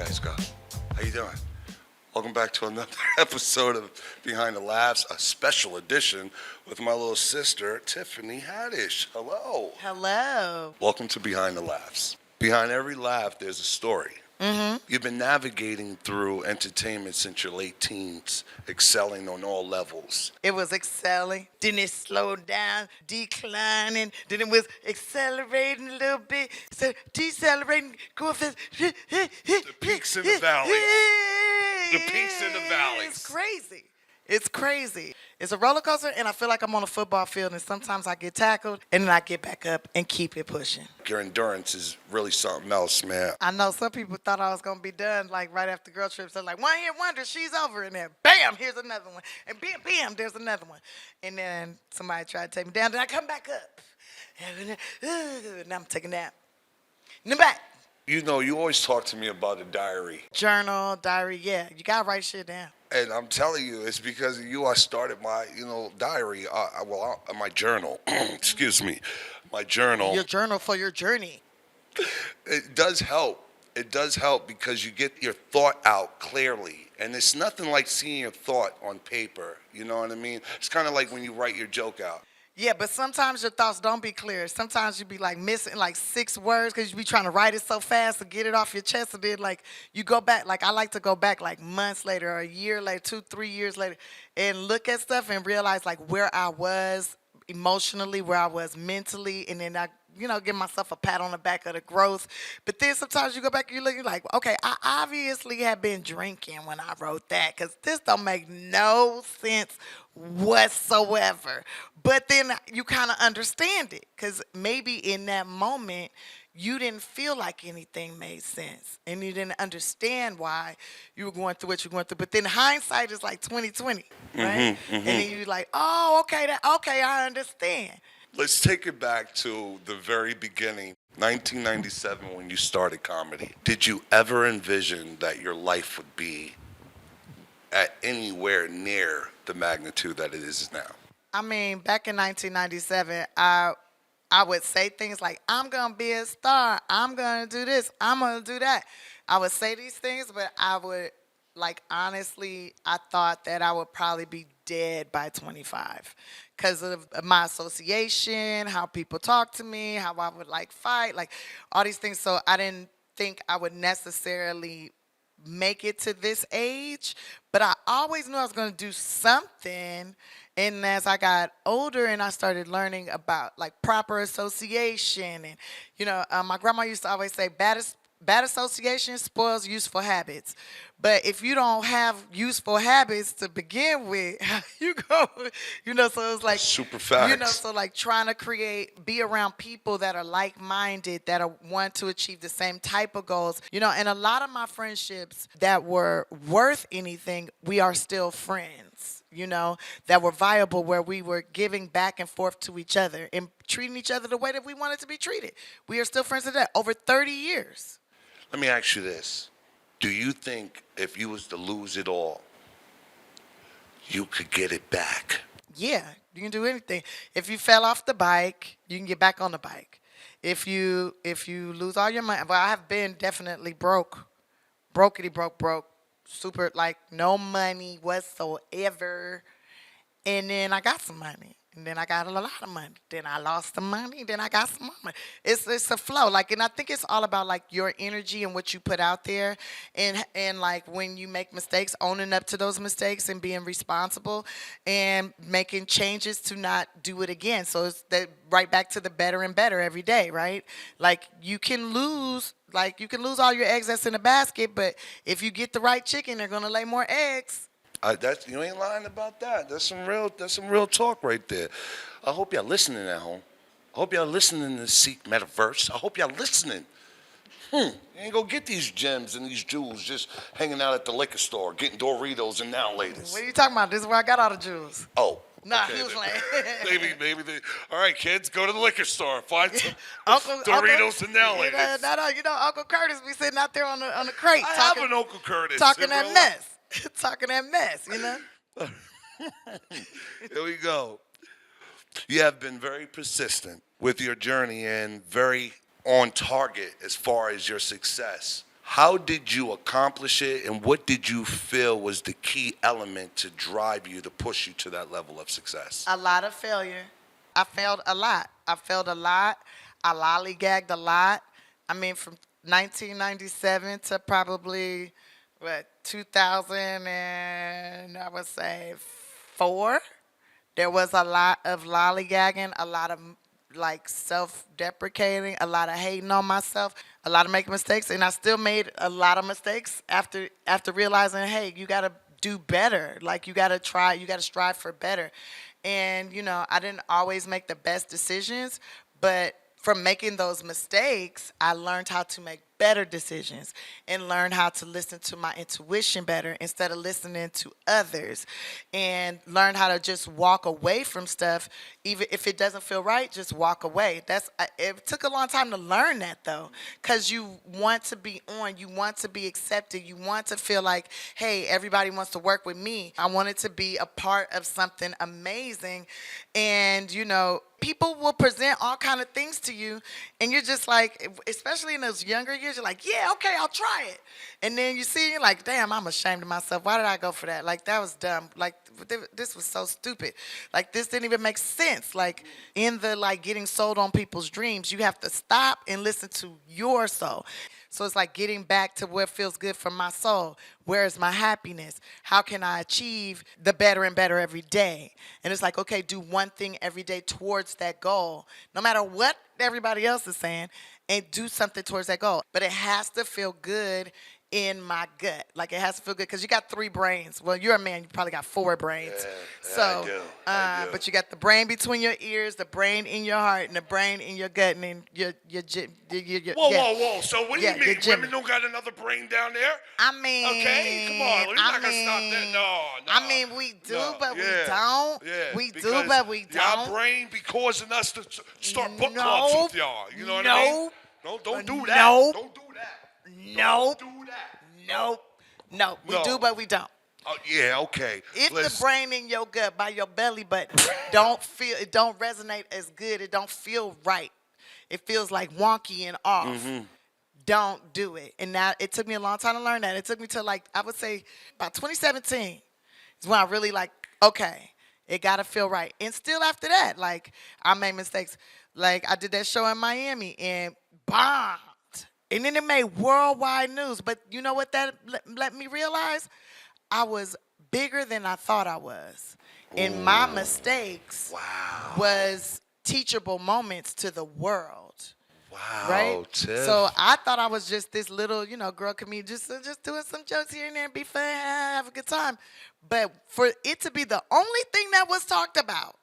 guys go? How you doing? Welcome back to another episode of Behind the Laughs, a special edition with my little sister, Tiffany Haddish. Hello. Hello. Welcome to Behind the Laughs. Behind every laugh, there's a story. Mm-hmm. You've been navigating through entertainment since your late teens, excelling on all levels. It was excelling. Then it slowed down, declining. Then it was accelerating a little bit. So decelerating, going fast. The peaks and the valleys. The peaks and the valleys. It's crazy. It's crazy. It's a roller coaster, and I feel like I'm on a football field, and sometimes I get tackled, and then I get back up and keep it pushing. Your endurance is really something else, man. I know some people thought I was going to be done, like, right after girl trips. They're like, one hit wonder, she's over. And then, bam, here's another one. And bam, bam, there's another one. And then somebody tried to take me down. Then I come back up. And then, now I'm taking a nap. And then back. You know, you always talk to me about a diary. Journal, diary, yeah. You got to write shit down. And I'm telling you, it's because of you I started my, diary, my journal. Excuse me, my journal. Your journal for your journey. It does help. It does help because you get your thought out clearly. And it's nothing like seeing your thought on paper. You know what I mean? It's kind of like when you write your joke out. Yeah, but sometimes your thoughts don't be clear. Sometimes you be like missing like 6 words because you be trying to write it so fast to get it off your chest. And then like you go back, like I like to go back like months later or a year later, 2-3 years later, and look at stuff and realize like where I was emotionally, where I was mentally, and then I give myself a pat on the back of the growth. But then sometimes you go back and you look, you're like, okay, I obviously have been drinking when I wrote that because this don't make no sense whatsoever. But then you kind of understand it because maybe in that moment you didn't feel like anything made sense and you didn't understand why you were going through what you're going through. But then hindsight is like 20/20, right? And then you're like, oh, okay, I understand. Let's take it back to the very beginning, 1997, when you started comedy. Did you ever envision that your life would be at anywhere near the magnitude that it is now? I mean, back in 1997, I would say things like, I'm going to be a star. I'm going to do this. I'm going to do that. I would say these things, but I would, honestly, I thought that I would probably be dead by 25 because of my association, how people talk to me, how I would fight, all these things. So I didn't think I would necessarily make it to this age, but I always knew I was going to do something. And as I got older and I started learning about proper association and, my grandma used to always say bad association spoils useful habits. But if you don't have useful habits to begin with, you go, so it's like super facts. So trying to be around people that are like-minded, that want to achieve the same type of goals, and a lot of my friendships that were worth anything, we are still friends, that were viable, where we were giving back and forth to each other and treating each other the way that we wanted to be treated. We are still friends today, over 30 years. Let me ask you this. Do you think if you was to lose it all, you could get it back? Yeah, you can do anything. If you fell off the bike, you can get back on the bike. If you lose all your money, well, I have been definitely broke, super, no money whatsoever. And then I got some money. And then I got a lot of money. Then I lost some money. Then I got some more money. It's a flow. And I think it's all about your energy and what you put out there, and when you make mistakes, owning up to those mistakes and being responsible and making changes to not do it again. So it's that right back to the better and better every day, right? You can lose. You can lose all your eggs that's in the basket, but if you get the right chicken, they're gonna lay more eggs. You ain't lying about that. That's some real talk right there. I hope y'all listening at home. I hope y'all listening to Ceek Metaverse. I hope y'all listening. You ain't gonna get these gems and these jewels just hanging out at the liquor store, getting Doritos and now ladies. What are you talking about? This is where I got all the jewels. Oh. Nah, okay, he was like. maybe they. All right, kids, go to the liquor store, find some Doritos and now ladies. No, Uncle Curtis be sitting out there on the crate. I have an Uncle Curtis. Talking that mess. Talking that mess, Here we go. You have been very persistent with your journey and very on target as far as your success. How did you accomplish it, and what did you feel was the key element to drive you to push you to that level of success? A lot of failure. I failed a lot. I failed a lot. I lollygagged a lot. I mean, from 1997 to probably what 2000 and I would say 4. There was a lot of lollygagging, a lot of like self-deprecating, a lot of hating on myself, a lot of making mistakes, and I still made a lot of mistakes after realizing, hey, you gotta do better. Like you gotta try, you gotta strive for better. And I didn't always make the best decisions, but from making those mistakes, I learned how to make better decisions and learn how to listen to my intuition better instead of listening to others, and learn how to just walk away from stuff even if it doesn't feel right. Just walk away. It took a long time to learn that though, because you want to be on, you want to be accepted, you want to feel like, hey, everybody wants to work with me. I wanted to be a part of something amazing. And people will present all kind of things to you, and you're just like, especially in those younger years, you're like, yeah, okay, I'll try it. And then you see, you're like, damn, I'm ashamed of myself. Why did I go for that? Like, that was dumb. Like, this was so stupid. Like, this didn't even make sense. Like, in the, like, getting sold on people's dreams, you have to stop and listen to your soul. So it's like getting back to what feels good for my soul. Where is my happiness? How can I achieve the better and better every day? And it's like, okay, do one thing every day towards that goal, no matter what everybody else is saying, and do something towards that goal. But it has to feel good in my gut. Like, it has to feel good because you got 3 brains. Well, you're a man, you probably got 4 brains. Yeah, I do. But you got the brain between your ears, the brain in your heart, and the brain in your gut, and then your Whoa. So what do you mean? your Women don't got another brain down there? I mean, Okay, come on. We're not going to stop that. No. I mean, we do, but we don't. Yeah, We do, but we don't. Your brain be causing us to start book clubs with y'all. You know what I mean? No, don't do that. Nope. Don't do that. Nope. Don't do that. No. We do, but we don't. Oh, yeah, okay. If the brain in your gut by your belly button don't resonate as good, it don't feel right, it feels like wonky and off, don't do it. And now it took me a long time to learn that. It took me to, like, I would say about 2017 is when I really like, okay, it got to feel right. And still after that, like, I made mistakes. Like, I did that show in Miami and bombed. And then it made worldwide news. But you know what that let me realize? I was bigger than I thought I was. And my mistakes was teachable moments to the world. Wow, Right? Tiff. So I thought I was just this little, girl comedian, just doing some jokes here and there and be fun, have a good time. But for it to be the only thing that was talked about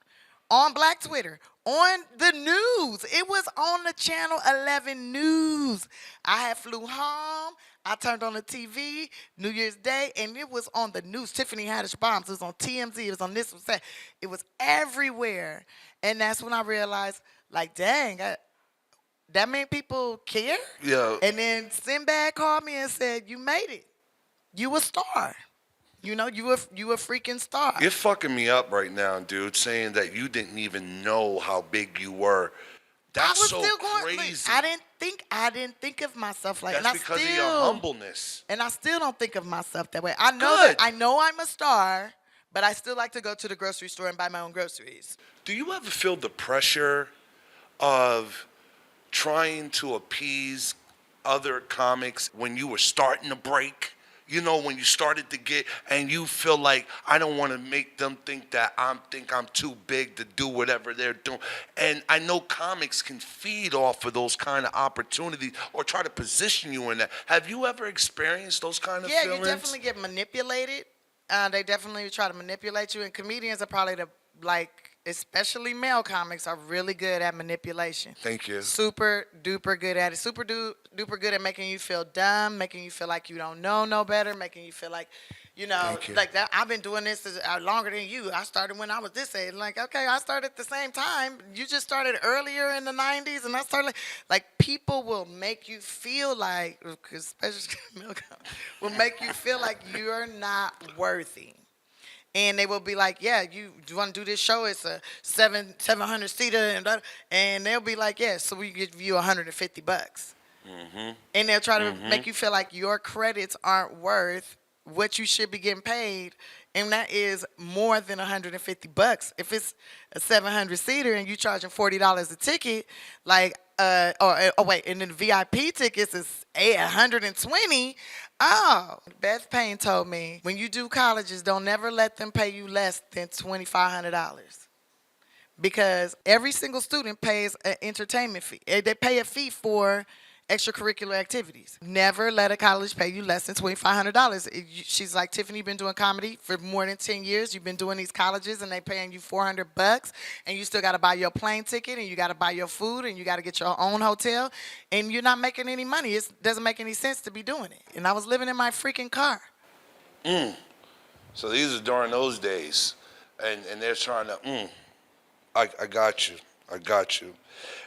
on Black Twitter, on the news, it was on the Channel 11 news. I had flew home. I turned on the TV New Year's Day, and it was on the news. Tiffany Haddish bombs. It was on TMZ. It was on this. It was everywhere. And that's when I realized, like, dang, that many people care? Yeah. And then Sinbad called me and said, you made it. You a star. You a freaking star. You're fucking me up right now, dude, saying that you didn't even know how big you were. That's so crazy. I didn't think of myself like that. That's because of your humbleness. And I still don't think of myself that way. I know I'm a star, but I still like to go to the grocery store and buy my own groceries. Do you ever feel the pressure of trying to appease other comics when you were starting to break? When you started to get, and you feel like, I don't want to make them think that I'm too big to do whatever they're doing. And I know comics can feed off of those kind of opportunities or try to position you in that. Have you ever experienced those kind of feelings? Yeah, you definitely get manipulated. They definitely try to manipulate you, and comedians are probably especially male comics are really good at manipulation. Thank you. Super duper good at it. Super duper good at making you feel dumb, making you feel like you don't know no better, making you feel like, like that. I've been doing this longer than you. I started when I was this age. Like, okay, I started at the same time. You just started earlier in the 90s, and I started like people will make you feel like, especially male comics, will make you feel like you're not worthy. And they will be like, yeah, you want to do this show? It's a 700 seater, and they'll be like, yeah, so we give you $150. And they'll try to make you feel like your credits aren't worth what you should be getting paid, and that is more than $150. If it's a 700 seater and you charging $40 a ticket, like oh wait, and then the VIP tickets is 120. Oh, Beth Payne told me when you do colleges, don't never let them pay you less than $2,500. Because every single student pays an entertainment fee. They pay a fee for extracurricular activities. Never let a college pay you less than $2,500. She's like, Tiffany, you've been doing comedy for more than 10 years. You've been doing these colleges and they paying you $400, and you still got to buy your plane ticket, and you got to buy your food, and you got to get your own hotel, and you're not making any money. It doesn't make any sense to be doing it. And I was living in my freaking car. So these are during those days, and they're trying to. I got you. I got you.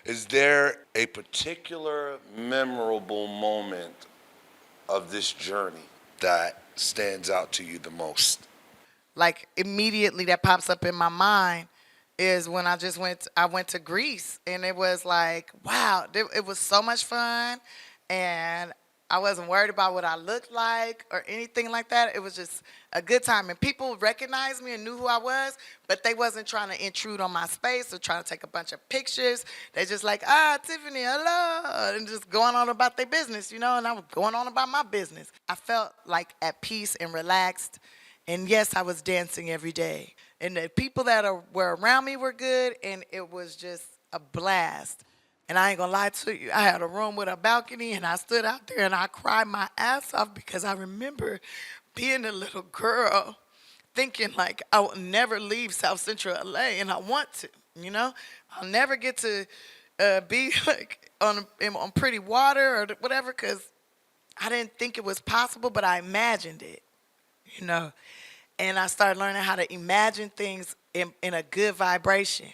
Is there a particular memorable moment of this journey that stands out to you the most? Like immediately that pops up in my mind is when I went to Greece, and it was like, wow, it was so much fun, and I wasn't worried about what I looked like or anything like that. It was just a good time, and people recognized me and knew who I was, but they wasn't trying to intrude on my space or trying to take a bunch of pictures. They just like, Tiffany, hello, and just going on about their business, and I was going on about my business. I felt like at peace and relaxed, and yes, I was dancing every day, and the people that were around me were good, and it was just a blast. And I ain't gonna lie to you, I had a room with a balcony, and I stood out there and I cried my ass off because I remember being a little girl thinking like I will never leave South Central LA, and I want to, I'll never get to be like on pretty water or whatever, because I didn't think it was possible, but I imagined it, And I started learning how to imagine things in a good vibration.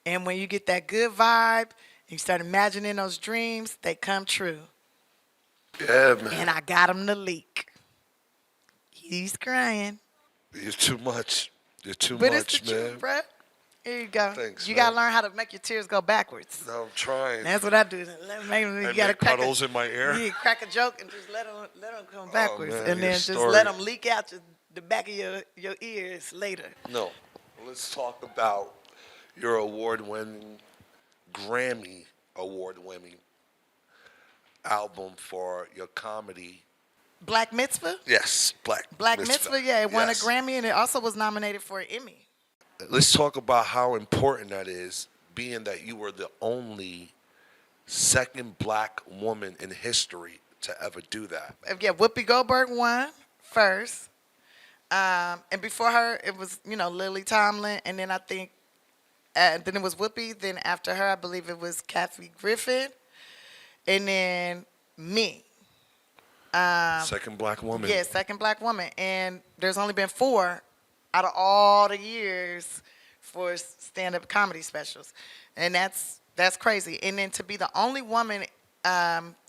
And when you get that good vibe, you start imagining those dreams, they come true. Yeah, man. And I got him to leak. He's crying. You're too much. You're too But much, it's the man. truth, bro. Here you go. Thanks, you man. got to learn how to make your tears go backwards. No, I'm trying. That's what I do. You And gotta make puddles in my ear. You crack a joke and just let them come backwards. man, and your then just story. let them leak out the back of your ears later. No. Let's talk about your Grammy award-winning album for your comedy. Black Mitzvah? Yes, Black Mitzvah, yeah. It won a Yes. Grammy, and it also was nominated for an Emmy. Let's talk about how important that is, being that you were the only second black woman in history to ever do that. Yeah, Whoopi Goldberg won first. And before her, it was, Lily Tomlin. And then I think, then it was Whoopi. Then after her, I believe it was Kathy Griffin. And then me. Second black woman. Yeah, second black woman. And there's only been 4 out of all the years for stand-up comedy specials. And that's crazy. And then to be the only woman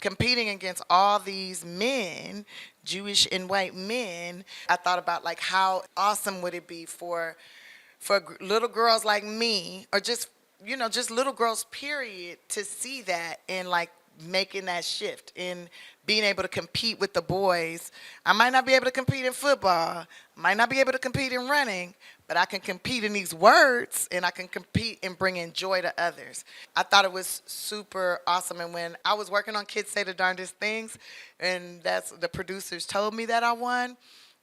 competing against all these men, Jewish and white men, I thought about like how awesome would it be for little girls like me, or just little girls period, to see that and like making that shift and being able to compete with the boys. I might not be able to compete in football, might not be able to compete in running, but I can compete in these words, and I can compete in bringing joy to others. I thought it was super awesome. And when I was working on Kids Say the Darndest Things, and that's the producers told me that I won,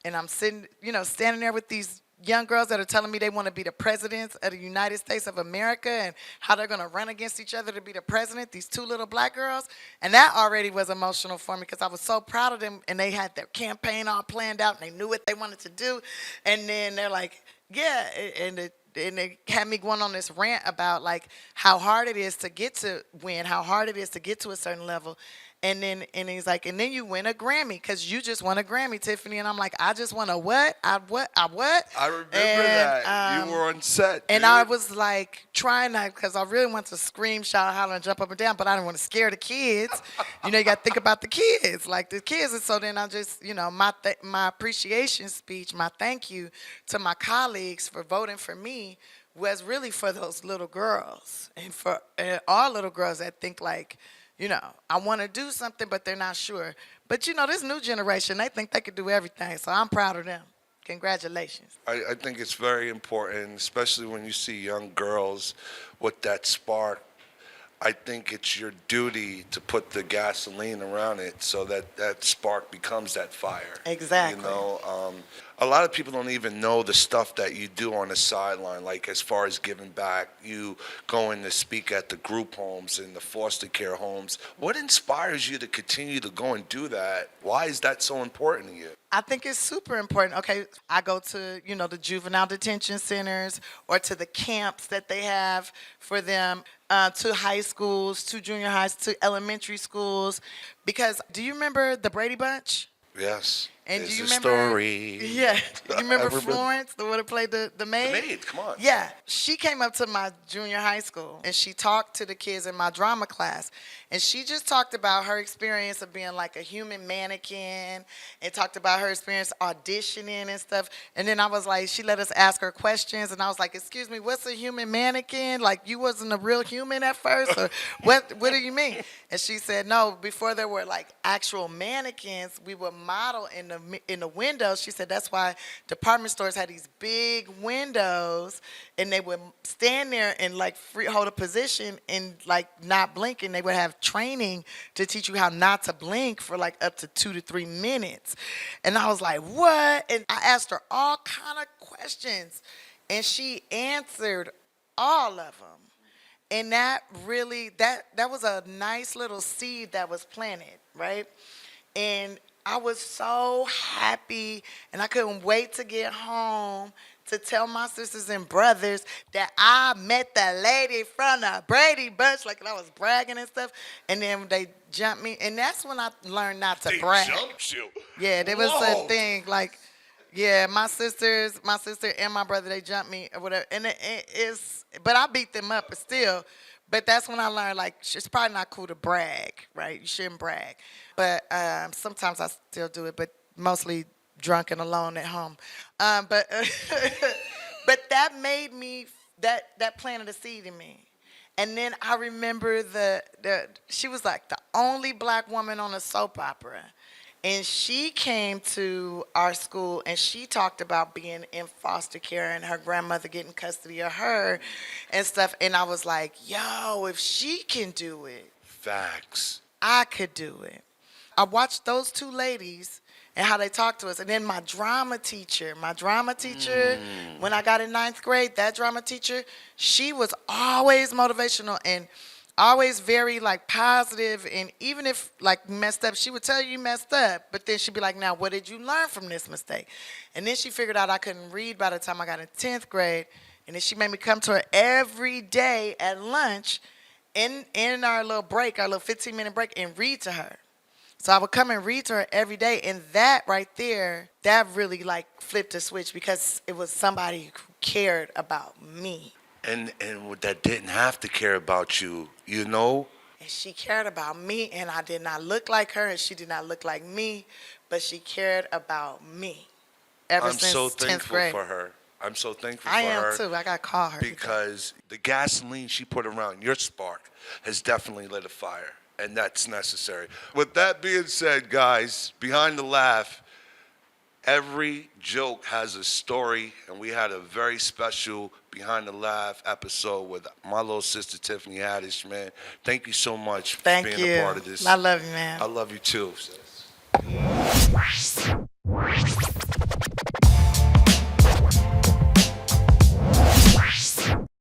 and I'm sitting, standing there with these young girls that are telling me they want to be the presidents of the United States of America and how they're going to run against each other to be the president, these 2 little black girls. And that already was emotional for me because I was so proud of them, and they had their campaign all planned out, and they knew what they wanted to do. And then they're like, yeah, and they had me going on this rant about like how hard it is to get to win, how hard it is to get to a certain level. And he's like, and then you win a Grammy because you just won a Grammy, Tiffany. And I'm like, I just won a what? I what? I remember that. You were on set. And dude. I was like trying to, because I really want to scream, shout, holler, and jump up and down, but I didn't want to scare the kids. You got to think about the kids, like the kids. And so then I just, my appreciation speech, my thank you to my colleagues for voting for me was really for those little girls and for all little girls that think like, I want to do something, but they're not sure. But this new generation, they think they could do everything. So I'm proud of them. Congratulations. I think it's very important, especially when you see young girls with that spark. I think it's your duty to put the gasoline around it so that that spark becomes that fire. Exactly. A lot of people don't even know the stuff that you do on the sideline, like as far as giving back, you going to speak at the group homes and the foster care homes. What inspires you to continue to go and do that? Why is that so important to you? I think it's super important. Okay, I go to, the juvenile detention centers or to the camps that they have for them, to high schools, to junior highs, to elementary schools. Because do you remember the Brady Bunch? Yes. And do It's you a remember? story. Yeah. You remember I remember- Florence, the one that played the maid? The maid, come on. Yeah. She came up to my junior high school and she talked to the kids in my drama class. And she just talked about her experience of being like a human mannequin and talked about her experience auditioning and stuff. And then I was like, she let us ask her questions. And I was like, excuse me, what's a human mannequin? Like, you wasn't a real human at first? Or what do you mean? And she said, no, before there were like actual mannequins, we would model in the windows. She said that's why department stores had these big windows and they would stand there and like hold a position and like not blink, and they would have training to teach you how not to blink for like up to 2 to 3 minutes. And I was like, what? And I asked her all kind of questions and she answered all of them. And that really, that was a nice little seed that was planted, right? And I was so happy, and I couldn't wait to get home to tell my sisters and brothers that I met the lady from the Brady Bunch, like I was bragging and stuff. And then they jumped me, and that's when I learned not to brag. They jumped you. Yeah, there was Whoa. a thing like, yeah, my sister and my brother, they jumped me or whatever, and but I beat them up, but still. But that's when I learned, like, it's probably not cool to brag, right? You shouldn't brag. But sometimes I still do it, but mostly drunk and alone at home. But but that made me, that planted a seed in me. And then I remember she was like the only black woman on a soap opera. And she came to our school and she talked about being in foster care and her grandmother getting custody of her and stuff. And I was like, yo, if she can do it, Facts. I could do it. I watched those two ladies and how they talked to us. And then my drama teacher, when I got in 9th grade, that drama teacher, she was always motivational and always very like positive, and even if like messed up, she would tell you messed up, but then she'd be like, now what did you learn from this mistake? And then she figured out I couldn't read by the time I got in 10th grade, and then she made me come to her every day at lunch in our little break, our little 15-minute break, and read to her. So I would come and read to her every day, and that right there, that really like flipped a switch because it was somebody who cared about me. And that didn't have to care about you, you know? And she cared about me, and I did not look like her, and she did not look like me, but she cared about me ever I'm since so 10th thankful grade. for her. I'm so thankful I for her. am too. I got to call her. Because the gasoline she put around your spark has definitely lit a fire, and that's necessary. With that being said, guys, behind the laugh, every joke has a story, and we had a very special Behind the Laugh episode with my little sister Tiffany Haddish, man. Thank you so much for Thank being you. a part of this. I love you, man. I love you too, sis.